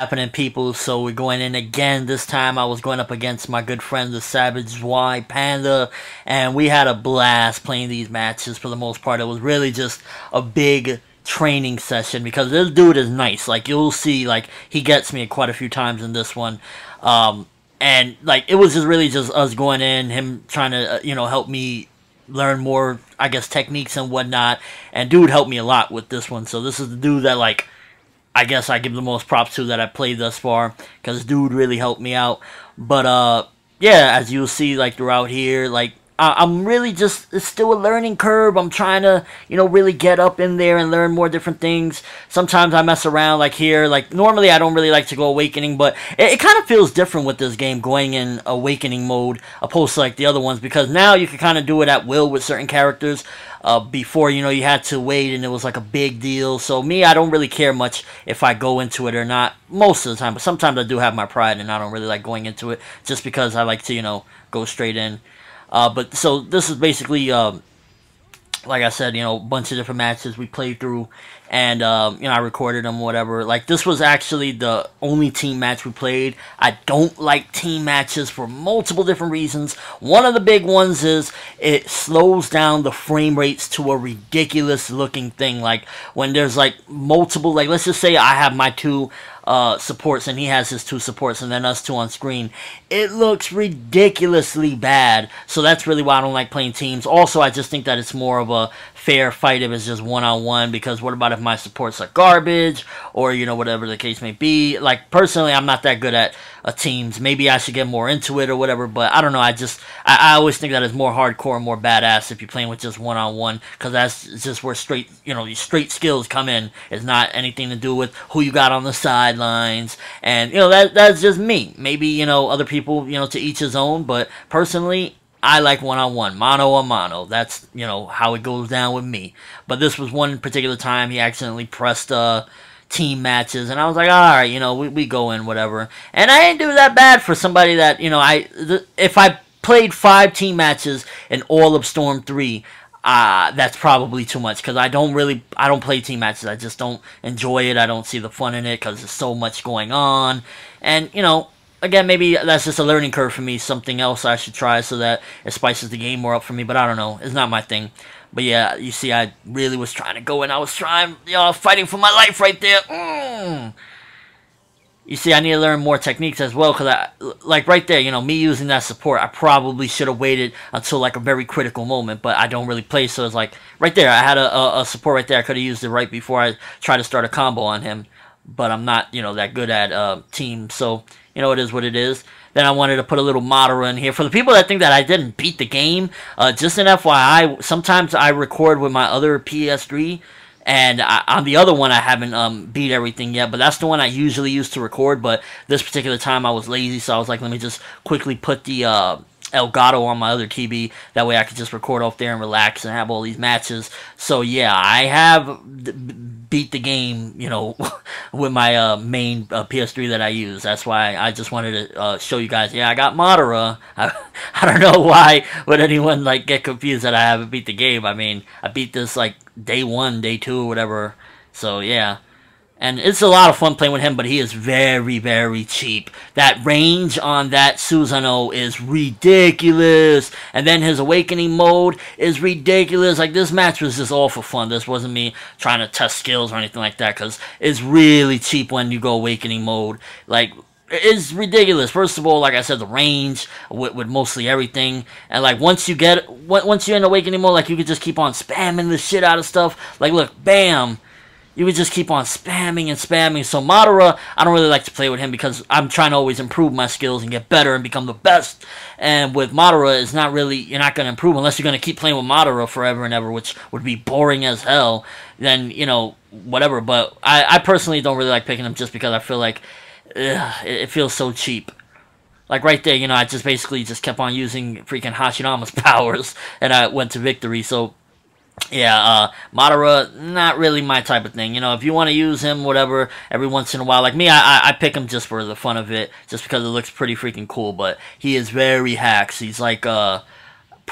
Happening, people. So we're going in again. This time I was going up against my good friend the Savage Y Panda, and we had a blast playing these matches. For the most part, it was really just a big training session because this dude is nice. Like, you'll see, like, he gets me quite a few times in this one. And like, it was just really just us going in, him trying to help me learn more, I guess, techniques and whatnot. And dude helped me a lot with this one. So this is the dude that, like, I guess I give the most props to that I played thus far, because dude really helped me out. But yeah, as you'll see, like, throughout here, like, I'm really just, it's still a learning curve. I'm trying to, really get up in there and learn more different things. Sometimes I mess around, like here. Like, normally I don't really like to go Awakening, but it kind of feels different with this game going in Awakening mode opposed to, like, the other ones, because now you can kind of do it at will with certain characters. Before, you had to wait and it was like a big deal. So me, I don't really care much if I go into it or not most of the time. But sometimes I do have my pride and I don't really like going into it just because I like to, go straight in. But so this is basically, like I said, a bunch of different matches we played through, and I recorded them, whatever. Like, this was actually the only team match we played. I don't like team matches for multiple different reasons. One of the big ones is it slows down the frame rates to a ridiculous looking thing. Like, when there's like multiple, like, let's just say I have my two supports and he has his two supports and then us two on screen, it looks ridiculously bad. So that's really why I don't like playing teams. Also, I just think that it's more of a fair fight if it's just one-on-one, because what about if my supports are garbage, or whatever the case may be. Like, personally, I'm not that good at teams. Maybe I should get more into it or whatever, but I don't know. I always think that it's more hardcore and more badass if you're playing with just one-on-one, because that's just where straight skills come in. It's not anything to do with who you got on the sidelines, and that's just me. Maybe other people, to each his own, but personally, I like one-on-one, mano-a-mano. That's, how it goes down with me. But this was one particular time he accidentally pressed team matches, and I was like, alright, we go in, whatever. And I didn't do that bad for somebody that, if I played 5 team matches in all of Storm 3, that's probably too much, because I don't play team matches. I just don't enjoy it. I don't see the fun in it, because there's so much going on. And, again, maybe that's just a learning curve for me. Something else I should try so that it spices the game more up for me. But I don't know. It's not my thing. But yeah, you see, I really was trying to go in. I was trying, fighting for my life right there. You see, I need to learn more techniques as well. Because, like, right there, me using that support, I probably should have waited until, like, a very critical moment. But I don't really play, so it's like, right there, I had a support right there. I could have used it right before I tried to start a combo on him. But I'm not, that good at teams. So, it is what it is. Then I wanted to put a little Madara in here. For the people that think that I didn't beat the game, just an FYI, sometimes I record with my other PS3, and on the other one I haven't beat everything yet, but that's the one I usually use to record. But this particular time I was lazy, so I was like, let me just quickly put the Elgato on my other TV. That way I could just record off there and relax and have all these matches. So yeah, I have beat the game, with my main PS3 that I use. That's why I just wanted to show you guys. Yeah, I got Madara. I don't know why would anyone like get confused that I haven't beat the game. I mean, I beat this like day 1, day 2, or whatever. So yeah. And it's a lot of fun playing with him, but he is very, very cheap. That range on that Susanoo is ridiculous. And then his Awakening mode is ridiculous. Like, this match was just all for fun. This wasn't me trying to test skills or anything like that, because it's really cheap when you go Awakening mode. Like, it's ridiculous. First of all, like I said, the range with mostly everything. And, like, once you're in Awakening mode, like, you can just keep on spamming the shit out of stuff. Like, look, bam. You would just keep on spamming and spamming. So Madara, I don't really like to play with him because I'm trying to always improve my skills and get better and become the best. And with Madara, it's not really, you're not going to improve unless you're going to keep playing with Madara forever and ever, which would be boring as hell. Then, whatever. But I personally don't really like picking him just because I feel like it feels so cheap. Like right there, I just basically just kept on using freaking Hashirama's powers and I went to victory. So yeah, Madara, not really my type of thing. If you want to use him, whatever, every once in a while. Like me, I pick him just for the fun of it, just because it looks pretty freaking cool. But he is very hacks. He's like,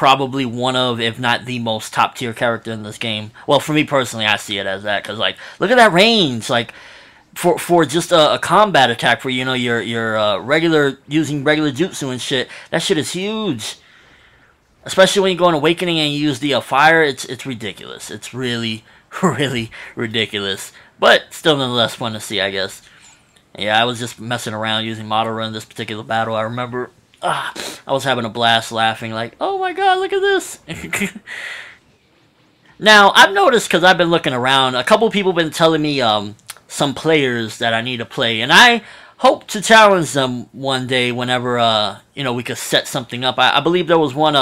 probably one of, if not the most top-tier character in this game. Well, for me personally, I see it as that. Because, like, look at that range. Like, for just a combat attack for your regular using regular jutsu and shit. That shit is huge. Especially when you go on Awakening and you use the fire, it's ridiculous. It's really, really ridiculous. But still nonetheless fun to see, I guess. Yeah, I was just messing around using Madara in this particular battle. I remember I was having a blast laughing like, oh my god, look at this. Now, I've noticed, because I've been looking around, a couple people been telling me some players that I need to play. And I hope to challenge them one day whenever, we could set something up. I believe there was one,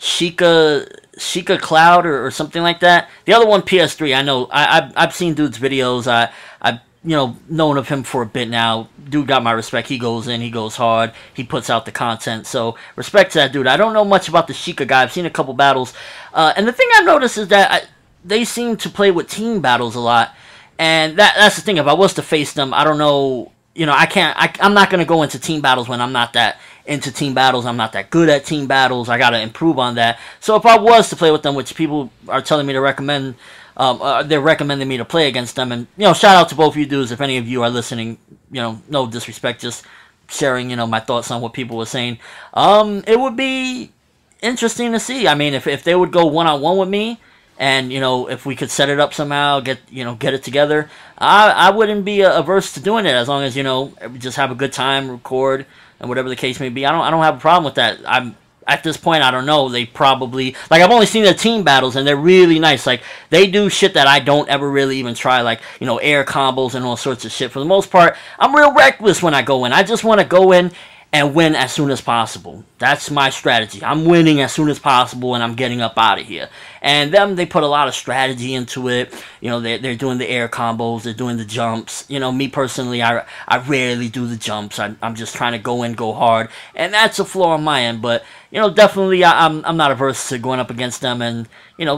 Sheikah Cloud or something like that. The other one, PS3. I know. I've seen dude's videos. I've known of him for a bit now. Dude got my respect. He goes in. He goes hard. He puts out the content. So respect to that dude. I don't know much about the Sheikah guy. I've seen a couple battles, and the thing I've noticed is that they seem to play with team battles a lot. And that's the thing. If I was to face them, I don't know. I'm not gonna go into team battles when I'm not that into team battles. I'm not that good at team battles. I gotta improve on that. So if I was to play with them, which people are telling me to recommend, they're recommending me to play against them. And shout out to both of you dudes if any of you are listening. No disrespect, just sharing my thoughts on what people were saying. It would be interesting to see. I mean, if they would go one-on-one with me, and if we could set it up somehow, get it together, I wouldn't be averse to doing it, as long as we just have a good time, record, and whatever the case may be. I don't have a problem with that. I'm at this point, I don't know. They probably, like, I've only seen their team battles, and they're really nice. Like, they do shit that I don't ever really even try, like air combos and all sorts of shit. For the most part, I'm real reckless when I go in. I just want to go in and win as soon as possible. That's my strategy. I'm winning as soon as possible, and I'm getting up out of here. And they put a lot of strategy into it. They're doing the air combos. They're doing the jumps. Me personally, I rarely do the jumps. I'm just trying to go in, go hard. And that's a flaw on my end. But, definitely I'm not averse to going up against them and,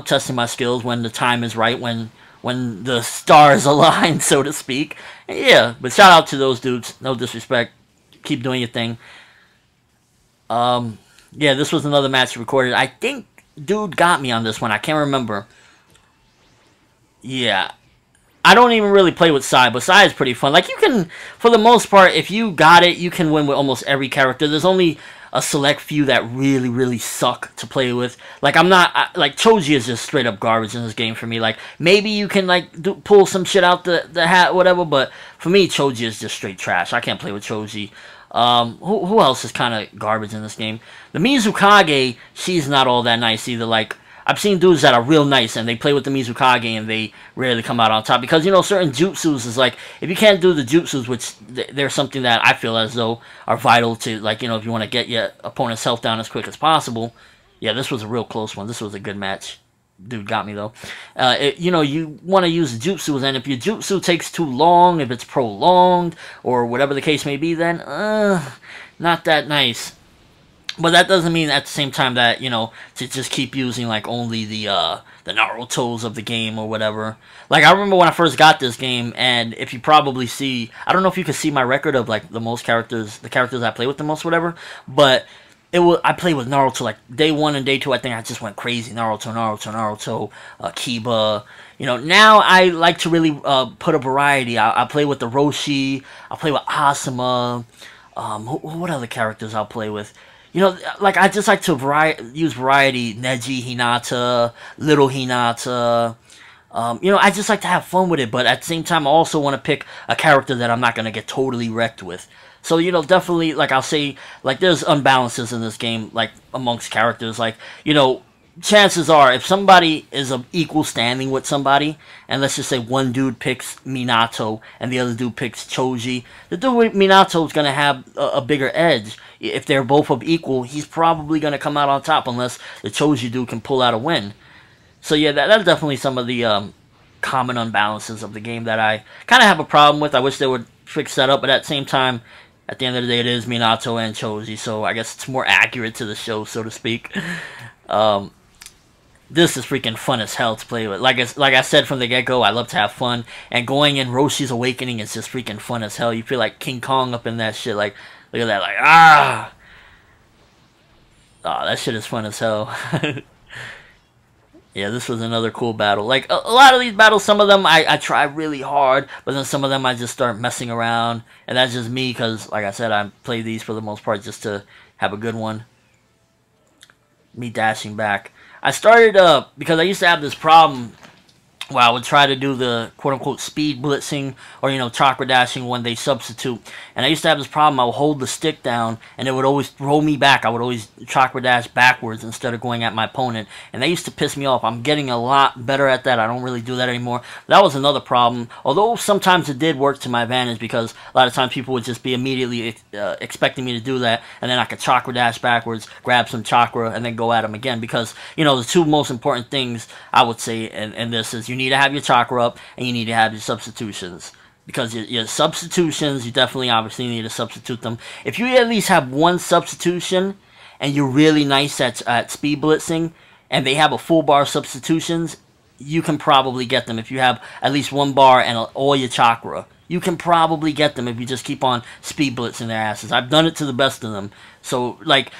testing my skills when the time is right, when the stars align, so to speak. And yeah, but shout out to those dudes. No disrespect. Keep doing your thing. Yeah, this was another match recorded. I think dude got me on this one. I can't remember. Yeah. I don't even really play with Sai, but Sai is pretty fun. Like, you can, for the most part, if you got it, you can win with almost every character. There's only a select few that really, really suck to play with. Like, like, Choji is just straight up garbage in this game for me. Like, maybe you can, like, pull some shit out the hat, whatever, but for me, Choji is just straight trash. I can't play with Choji. Who else is kind of garbage in this game? The Mizukage, she's not all that nice either. Like, I've seen dudes that are real nice and they play with the Mizukage and they rarely come out on top. Because, certain jutsus is like, if you can't do the jutsus, which they're something that I feel as though are vital to, like, if you want to get your opponent's health down as quick as possible. Yeah, this was a real close one. This was a good match. Dude got me, though. You want to use jutsus, and if your jutsu takes too long, if it's prolonged, or whatever the case may be, then, not that nice. But that doesn't mean at the same time that, to just keep using, like, only the Narutos of the game or whatever. Like, I remember when I first got this game, and if you probably see, I don't know if you can see my record of, like, the characters I play with the most, whatever, but I played with Naruto, like, day 1 and day 2, I think I just went crazy. Naruto, Kiba. Now I like to really put a variety. I play with the Roshi, I play with Asuma, what other characters I'll play with? Like, I just like to use variety. Neji, Hinata, Little Hinata. I just like to have fun with it, but at the same time, I also want to pick a character that I'm not going to get totally wrecked with. So, definitely, like, I'll say, like, there's unbalances in this game, like, amongst characters. Like, chances are, if somebody is of equal standing with somebody, and let's just say one dude picks Minato, and the other dude picks Choji, the dude with Minato is going to have a bigger edge. If they're both of equal, he's probably going to come out on top, unless the Choji dude can pull out a win. So, yeah, that's definitely some of the common unbalances of the game that I kind of have a problem with. I wish they would fix that up, but at the same time, at the end of the day, it is Minato and Choji, so I guess it's more accurate to the show, so to speak. This is freaking fun as hell to play with. Like I said from the get-go, I love to have fun, and going in Roshi's Awakening is just freaking fun as hell. You feel like King Kong up in that shit, like, look at that, like, that shit is fun as hell. Yeah, this was another cool battle. Like, a lot of these battles, some of them I try really hard, but then some of them I just start messing around. And that's just me, because, like I said, I play these for the most part just to have a good one. Me dashing back. I started, because I used to have this problem where I would try to do the quote-unquote speed blitzing or, you know, chakra dashing when they substitute. And I used to have this problem. I would hold the stick down and it would always throw me back. I would always chakra dash backwards instead of going at my opponent. And that used to piss me off. I'm getting a lot better at that. I don't really do that anymore. That was another problem. Although sometimes it did work to my advantage, because a lot of times people would just be immediately expecting me to do that. And then I could chakra dash backwards, grab some chakra, and then go at them again. Because, you know, the two most important things I would say in this is you need to have your chakra up and you need to have your substitutions. Because your substitutions, you definitely obviously need to substitute them. If you at least have one substitution and you're really nice at speed blitzing and they have a full bar of substitutions, you can probably get them if you have at least one bar and all your chakra. You can probably get them if you just keep on speed blitzing their asses. I've done it to the best of them. So, like,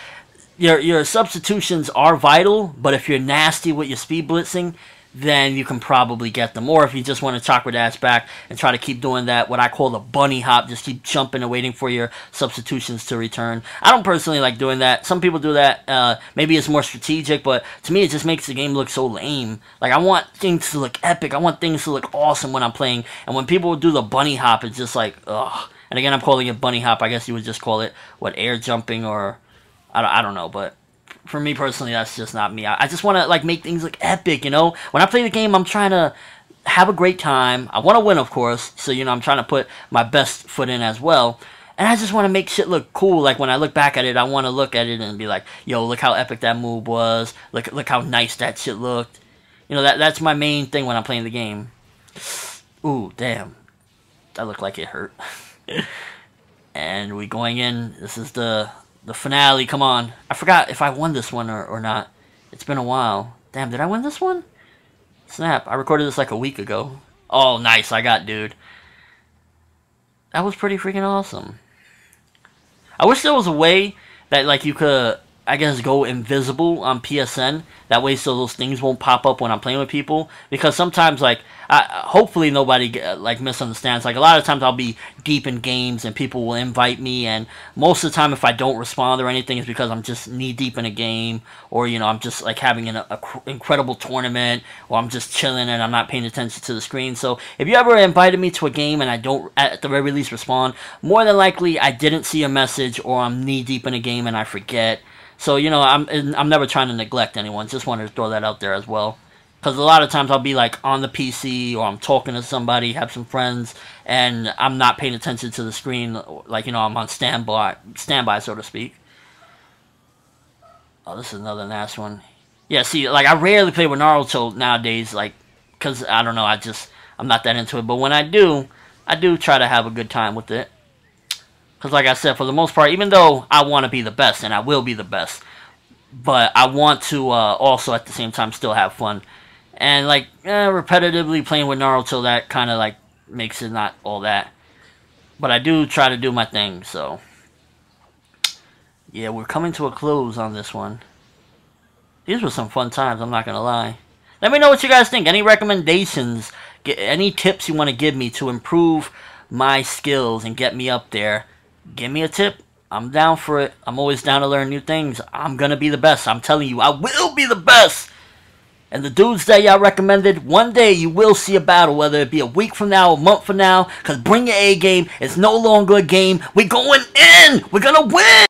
your substitutions are vital, but if you're nasty with your speed blitzing, then you can probably get them. Or if you just want to chakra dash back and try to keep doing that, what I call the bunny hop, just keep jumping and waiting for your substitutions to return. I don't personally like doing that. Some people do that. Maybe it's more strategic, but to me it just makes the game look so lame. Like, I want things to look epic. I want things to look awesome when I'm playing. And when people do the bunny hop, it's just like, ugh. And again, I'm calling it bunny hop. I guess you would just call it, what, air jumping, or I don't know, but for me personally, that's just not me. I just want to, like, make things look epic, you know? When I play the game, I'm trying to have a great time. I want to win, of course, so, you know, I'm trying to put my best foot in as well. And I just want to make shit look cool. Like, when I look back at it, I want to look at it and be like, yo, look how epic that move was. Look how nice that shit looked. You know, that's my main thing when I'm playing the game. Ooh, damn. That looked like it hurt. And we going in. This is the finale. Come on. I forgot if I won this one or not. It's been a while. Damn, did I win this one? Snap. I recorded this like a week ago. Oh, nice. I got dude. That was pretty freaking awesome. I wish there was a way that, like, you could, I guess, go invisible on PSN. That way so those things won't pop up when I'm playing with people. Because sometimes, like, hopefully nobody, like, misunderstands. Like, a lot of times I'll be deep in games and people will invite me. And most of the time if I don't respond or anything, it's because I'm just knee-deep in a game. Or, you know, I'm just, like, having an incredible tournament. Or I'm just chilling and I'm not paying attention to the screen. So, if you ever invited me to a game and I don't, at the very least, respond, more than likely I didn't see a message or I'm knee-deep in a game and I forget. So, you know, I'm never trying to neglect anyone. Just wanted to throw that out there as well. Because a lot of times I'll be, like, on the PC or I'm talking to somebody, have some friends, and I'm not paying attention to the screen. Like, you know, I'm on standby, so to speak. Oh, this is another nice one. Yeah, see, like, I rarely play with Naruto nowadays, like, because, I don't know, I'm not that into it. But when I do try to have a good time with it. Because, like I said, for the most part, even though I want to be the best, and I will be the best, but I want to also, at the same time, still have fun. And, like, repetitively playing with Naruto, that kind of, like, makes it not all that. But I do try to do my thing, so. Yeah, we're coming to a close on this one. These were some fun times, I'm not going to lie. Let me know what you guys think. Any recommendations, any tips you want to give me to improve my skills and get me up there. Give me a tip. I'm down for it. I'm always down to learn new things. I'm going to be the best. I'm telling you, I will be the best. And the dudes that y'all recommended, one day you will see a battle, whether it be a week from now, a month from now, because bring your A game. It's no longer a game. We're going in. We're going to win.